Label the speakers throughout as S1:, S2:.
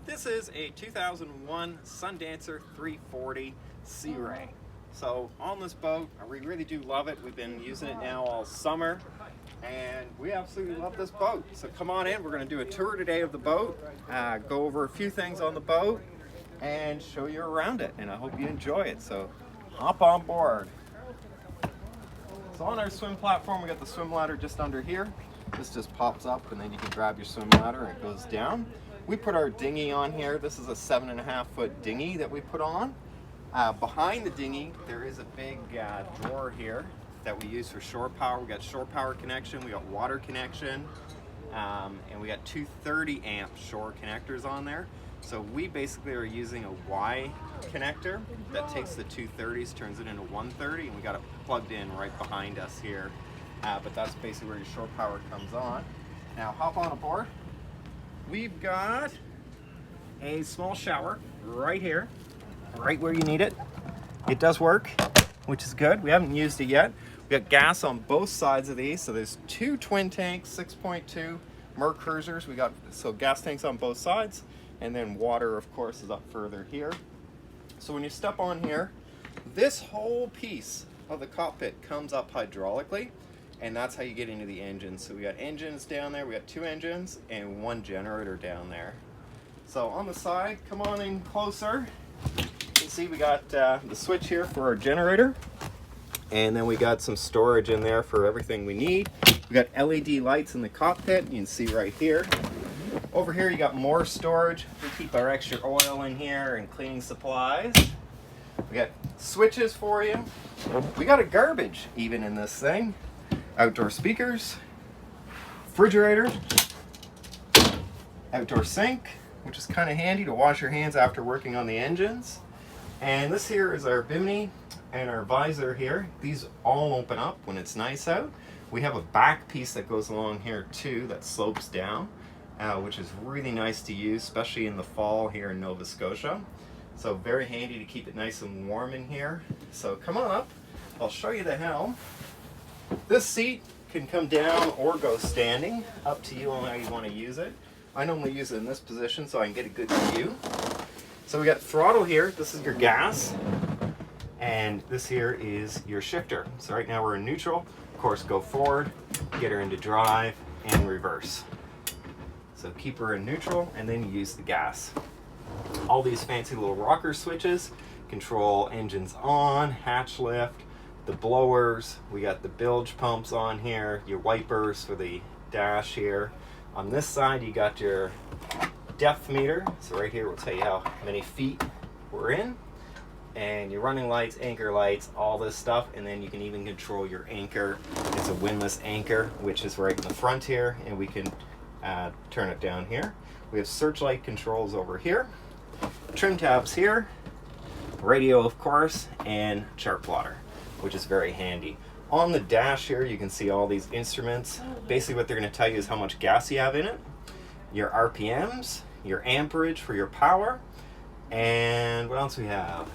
S1: This is a 2001 Sundancer 340 Sea Ray. So on this boat, we really do love it. We've been using it now all summer, and we absolutely love this boat. So come on in, we're going to do a tour today of the boat, go over a few things on the boat, and show you around it, and I hope you enjoy it. So hop on board. So on our swim platform, we got the swim ladder just under here. This just pops up, and then you can grab your swim ladder and it goes down. We put our dinghy on here. This is a 7.5-foot dinghy that we put on. Behind the dinghy, there is a big drawer here that we use for shore power. We got shore power connection, we got water connection, and we got two 30-amp shore connectors on there. So we basically are using a Y connector that takes the two 30s, turns it into 130, and we got it plugged in right behind us here. But that's basically where your shore power comes on. Now hop on aboard. We've got a small shower right here, right where you need it. It does work, which is good. We haven't used it yet. We got gas on both sides of these. So there's two twin tanks, 6.2 Mer cruisers. We got gas tanks on both sides, and then water, of course, is up further here. So when you step on here, this whole piece of the cockpit comes up hydraulically, and that's how you get into the engines. So we got engines down there, we got two engines and one generator down there. So on the side, come on in closer. You can see we got the switch here for our generator, and then we got some storage in there for everything we need. We got LED lights in the cockpit, you can see right here. Over here you got more storage. We keep our extra oil in here and cleaning supplies. We got switches for you. We got a garbage even in this thing. Outdoor speakers, refrigerator, outdoor sink, which is kind of handy to wash your hands after working on the engines. And this here is our bimini and our visor here. These all open up when it's nice out. We have a back piece that goes along here too that slopes down, which is really nice to use, especially in the fall here in Nova Scotia. So very handy to keep it nice and warm in here. So come on up, I'll show you the helm. This seat can come down or go standing, up to you on how you want to use it. I normally use it in this position so I can get a good view. So we got throttle here, this is your gas, and this here is your shifter. So right now we're in neutral, of course go forward, get her into drive, and reverse. So keep her in neutral, and then you use the gas. All these fancy little rocker switches control engines on, hatch lift, the blowers, we got the bilge pumps on here, your wipers for the dash here. On this side you got your depth meter, so right here will tell you how many feet we're in, and your running lights, anchor lights, all this stuff, and then you can even control your anchor. It's a windlass anchor, which is right in the front here, and we can turn it down here. We have searchlight controls over here, trim tabs here, radio of course, and chart plotter, which is very handy. On the dash here, you can see all these instruments. Basically what they're gonna tell you is how much gas you have in it, your RPMs, your amperage for your power, and what else we have?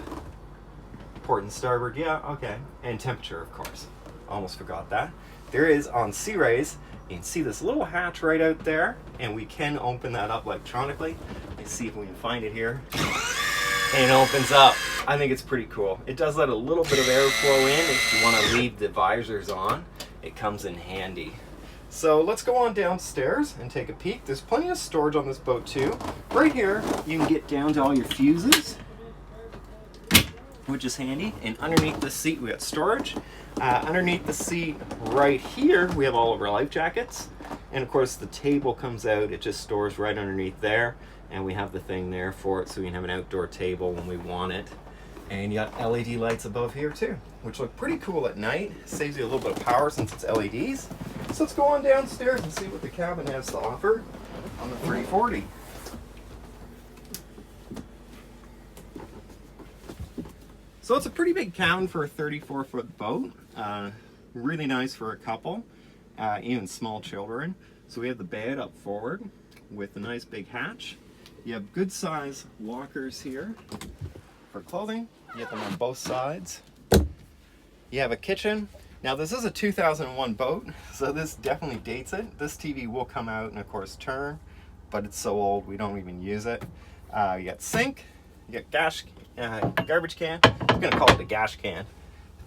S1: Port and starboard, yeah, okay. And temperature, of course. Almost forgot that. There is, on Sea Rays, you can see this little hatch right out there, and we can open that up electronically. Let's see if we can find it here. And it opens up. I think it's pretty cool. It does let a little bit of airflow in if you want to leave the visors on. It comes in handy. So let's go on downstairs and take a peek. There's plenty of storage on this boat too. Right here, you can get down to all your fuses, which is handy. And underneath the seat, we got storage. Underneath the seat right here, we have all of our life jackets. And of course, the table comes out. It just stores right underneath there. And we have the thing there for it, so we can have an outdoor table when we want it. And you got LED lights above here too, which look pretty cool at night. Saves you a little bit of power since it's LEDs. So let's go on downstairs and see what the cabin has to offer on the 340. So it's a pretty big cabin for a 34-foot boat. Really nice for a couple, even small children. So we have the bed up forward with a nice big hatch. You have good size lockers here for clothing. You get them on both sides. You have a kitchen. Now this is a 2001 boat, so this definitely dates it. This TV will come out and of course turn, but it's so old we don't even use it. You got sink, you got garbage can. I'm gonna call it a gash can.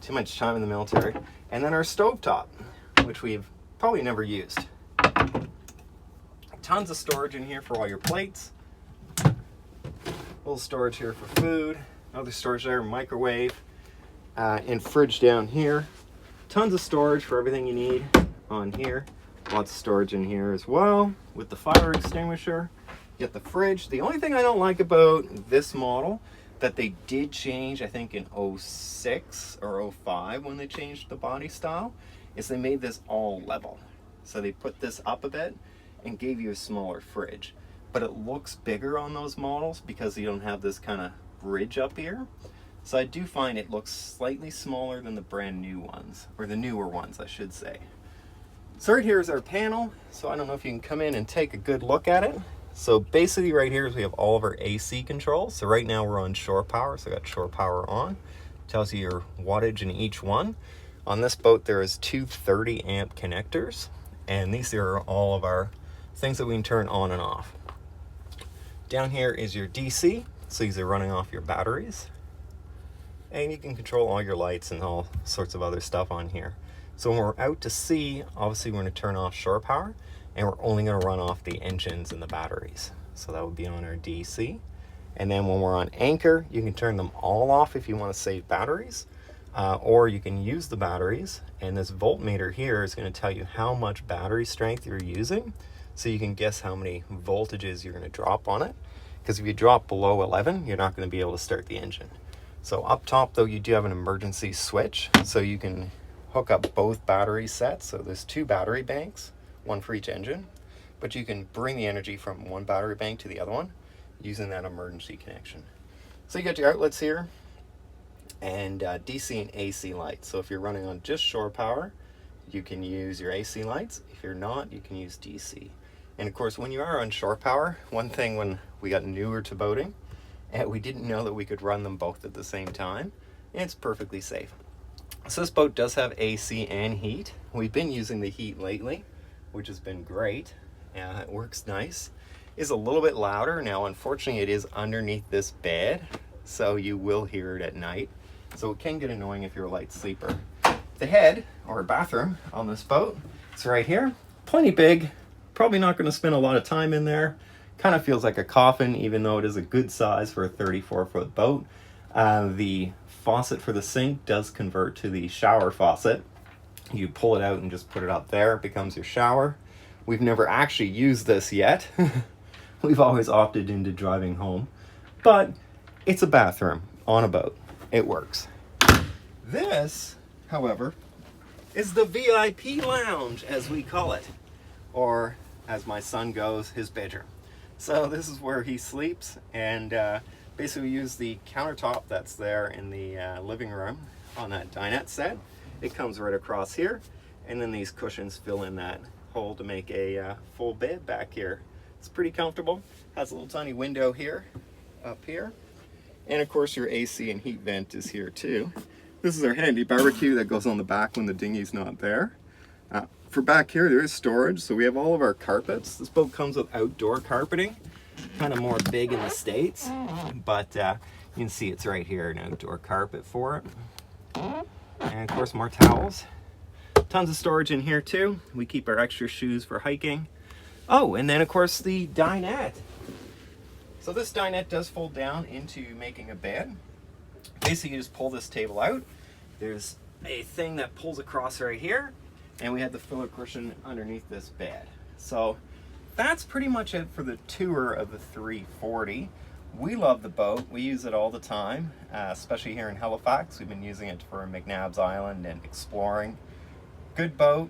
S1: Too much time in the military. And then our stovetop, which we've probably never used. Tons of storage in here for all your plates. A little storage here for food. Other storage there, microwave, and fridge down here. Tons of storage for everything you need on here. Lots of storage in here as well with the fire extinguisher. You get the fridge. The only thing I don't like about this model that they did change, I think in 06 or 05 when they changed the body style, is they made this all level. So they put this up a bit and gave you a smaller fridge. But it looks bigger on those models because you don't have this kind of bridge up here. So I do find it looks slightly smaller than the brand new ones, or the newer ones I should say. So right here is our panel. So I don't know if you can come in and take a good look at it. So basically right here is we have all of our AC controls. So right now we're on shore power. So I got shore power on. Tells you your wattage in each one. On this boat there is two 30 amp connectors. And these are all of our things that we can turn on and off. Down here is your DC. So these are running off your batteries. And you can control all your lights and all sorts of other stuff on here. So when we're out to sea, obviously we're going to turn off shore power. And we're only going to run off the engines and the batteries. So that would be on our DC. And then when we're on anchor, you can turn them all off if you want to save batteries. Or you can use the batteries. And this voltmeter here is going to tell you how much battery strength you're using. So you can guess how many voltages you're going to drop on it. Because if you drop below 11, you're not going to be able to start the engine. So up top though, you do have an emergency switch. So you can hook up both battery sets. So there's two battery banks, one for each engine, but you can bring the energy from one battery bank to the other one using that emergency connection. So you got your outlets here and DC and AC lights. So if you're running on just shore power, you can use your AC lights. If you're not, you can use DC. And of course, when you are on shore power, one thing when we got newer to boating, we didn't know that we could run them both at the same time. And it's perfectly safe. So this boat does have AC and heat. We've been using the heat lately, which has been great. It works nice. It's a little bit louder. Now, unfortunately, it is underneath this bed, so you will hear it at night. So it can get annoying if you're a light sleeper. The head, or bathroom, on this boat, it's right here. Plenty big. Probably not going to spend a lot of time in there. Kind of feels like a coffin, even though it is a good size for a 34-foot boat. The faucet for the sink does convert to the shower faucet. You pull it out and just put it up there. It becomes your shower. We've never actually used this yet. We've always opted into driving home. But it's a bathroom on a boat. It works. This, however, is the VIP lounge, as we call it. Or, as my son goes, his bedroom. So this is where he sleeps. And basically we use the countertop that's there in the living room on that dinette set. It comes right across here. And then these cushions fill in that hole to make a full bed back here. It's pretty comfortable. Has a little tiny window here, up here. And of course your AC and heat vent is here too. This is our handy barbecue that goes on the back when the dinghy's not there. For back here, there is storage. So we have all of our carpets. This boat comes with outdoor carpeting. Kind of more big in the States. But you can see it's right here, an outdoor carpet for it. And of course more towels. Tons of storage in here too. We keep our extra shoes for hiking. Oh, and then of course the dinette. So this dinette does fold down into making a bed. Basically you just pull this table out. There's a thing that pulls across right here. And we had the filler cushion underneath this bed. So that's pretty much it for the tour of the 340. We love the boat. We use it all the time, especially here in Halifax. We've been using it for McNabb's Island and exploring. Good boat.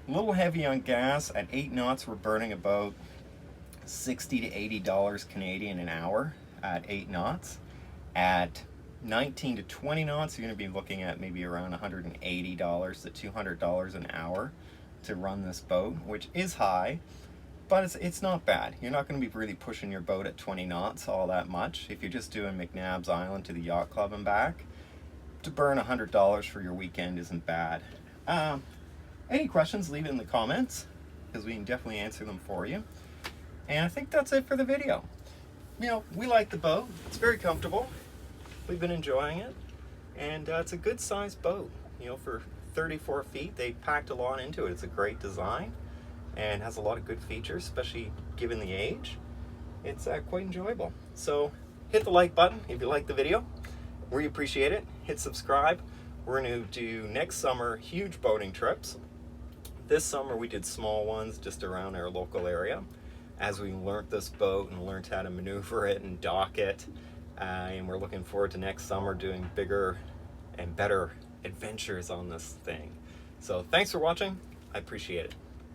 S1: A little heavy on gas. At 8 knots, we're burning about $60 to $80 Canadian an hour at 8 knots. At 19 to 20 knots, you're going to be looking at maybe around $180 to $200 an hour to run this boat, which is high, but it's not bad. You're not going to be really pushing your boat at 20 knots all that much. If you're just doing McNabb's Island to the yacht club and back, to burn $100 for your weekend isn't bad. Any questions, leave it in the comments, because we can definitely answer them for you. And I think that's it for the video. you know, we like the boat. It's very comfortable. We've been enjoying it, and it's a good sized boat. You know, for 34 feet, they packed a lot into it. It's a great design and has a lot of good features, especially given the age. It's quite enjoyable. So hit the like button if you like the video. We appreciate it. Hit subscribe. We're going to do next summer huge boating trips. This summer we did small ones just around our local area as we learned this boat and learned how to maneuver it and dock it. And we're looking forward to next summer doing bigger and better adventures on this thing. So thanks for watching. I appreciate it.